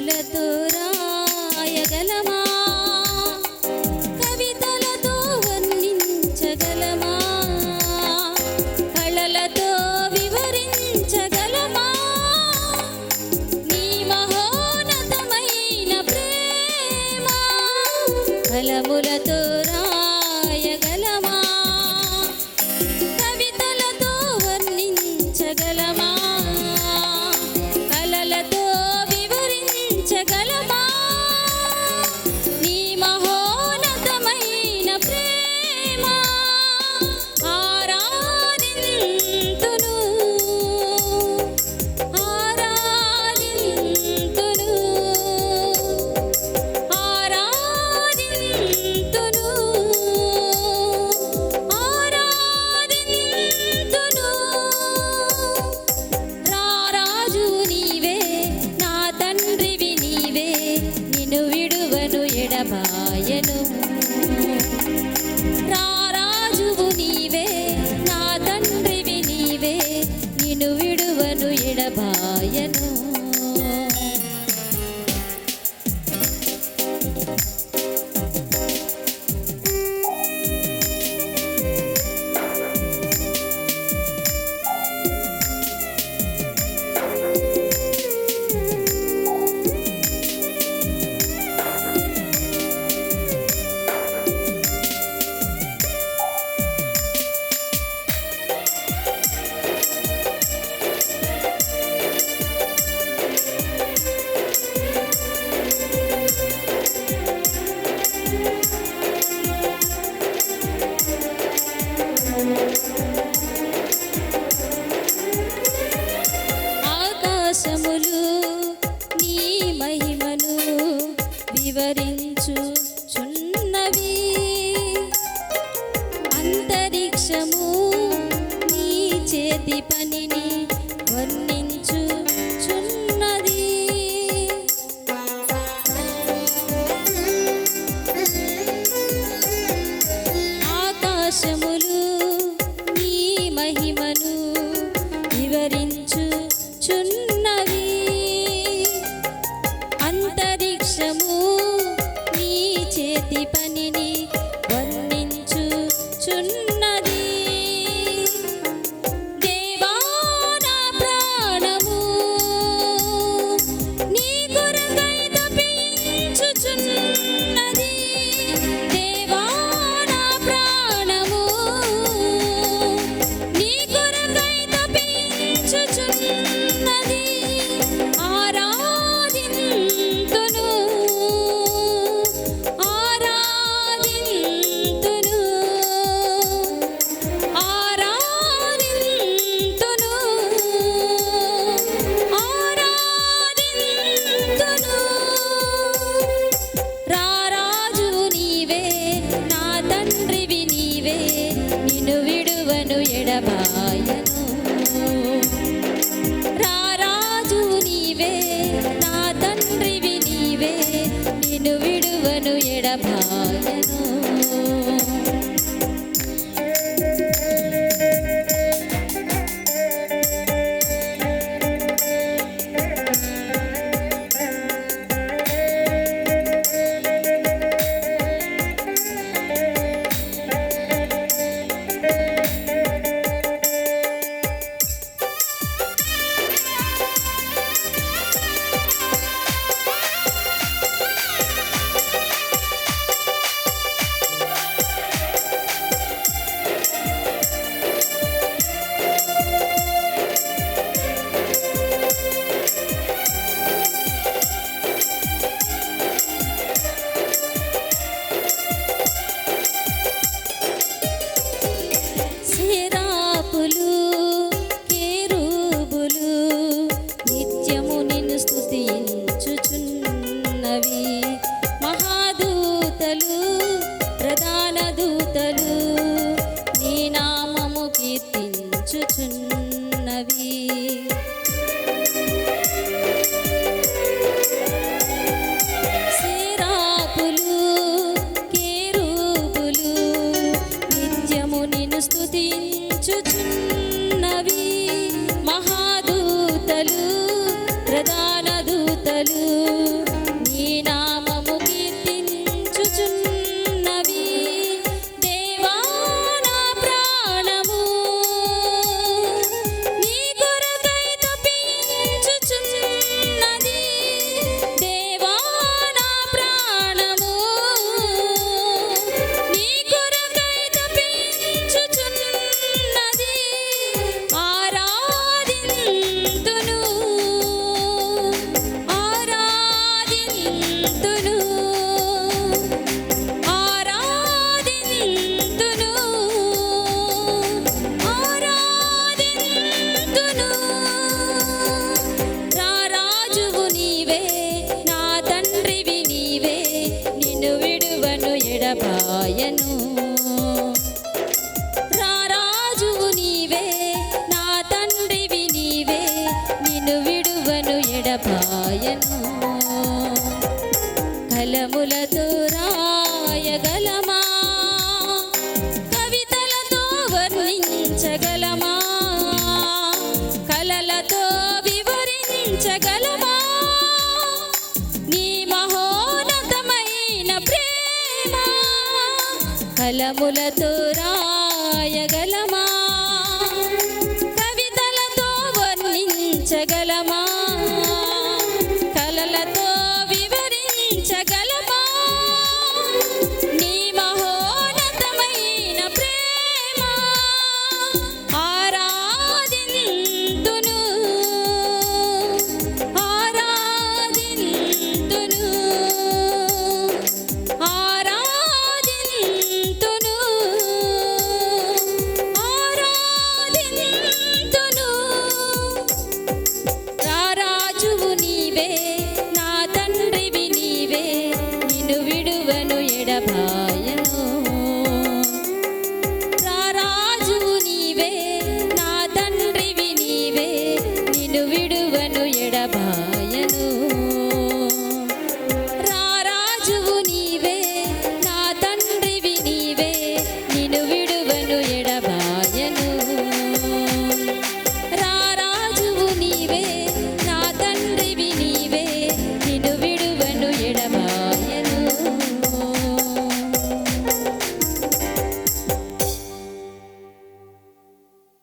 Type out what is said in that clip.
కలములతో రాయగలమా, కవితలతో వర్ణించగలమా, కళలతో వివరించగలమా నీ మహోన్నతమైన ప్రేమ. కలములతో రాయగలమా, కవితలతో వర్ణించగలమా, కళలతో వివరించగలమా నీ మహోన్నతమైన ప్రేమ. ఆరాధింతును ఆరాధింతును ఆరాధింతును ఆరాధింతును. రారాజు నీవే, నా తండ్రివి నీవే, నిన్ను విడువను ఎడబాయను. రారాజువు నీవే, నా తండ్రివి నీవే, నిన్ను విడువను ఎడబాయను. ఆకాశములు నీ మహిమను వివరించుచున్నవి, అంతరిక్షము నీ చేతి పనిని వర్ణించుచున్నది. ఆకాశములు నీ మహిమను వివరించుచున్నవి, అంతరిక్షము నీ చేతి పనిని వర్ణించుచున్నది. దేవా నా ప్రాణము నీ కొరకై తపించుచున్నది. దేవా నా ప్రాణము నీ కొరకై తపించుచున్నది. ఆరాధింతును ఆరాధింతును ఆరాధింతును ఆరాధింతును. రారాజు నీవే, నా తండ్రివి నీవే, నిన్ను విడువను ఎడబాయను. రారాజు నీవే, నా తండ్రివి నీవే, నిన్ను విడువను ఎడబాయను. సేరాపులు కేరూబులు నిత్యము నిన్ను స్తుతించుచున్నవి, మహాదూతలు ప్రధాన దూతలు నీ నామము కీర్తించుచున్నవి. సేరాపులు కేరూబులు నిత్యము నిన్ను స్తుతించుచున్నవి, మహాదూతలు ప్రధాన దూతలు వర్ణించగలమా నీ మహోన్నతమైన ప్రేమ కలములతో రాయగలమా కవితలతో వర్ణించగలమా కలలతో వివరించగలమా నీ మహోన్నతమైన ప్రేమ ఆరాధింతును ఆరాధింతును ఆరాధింతును ఆరాధింతును రారాజువు నీవే నా తండ్రివి నీవే నిన్ను విడువను ఎడబాయను రారాజువు నీవే నా తండ్రివి నీవే నిన్ను విడువను ఎడబాయను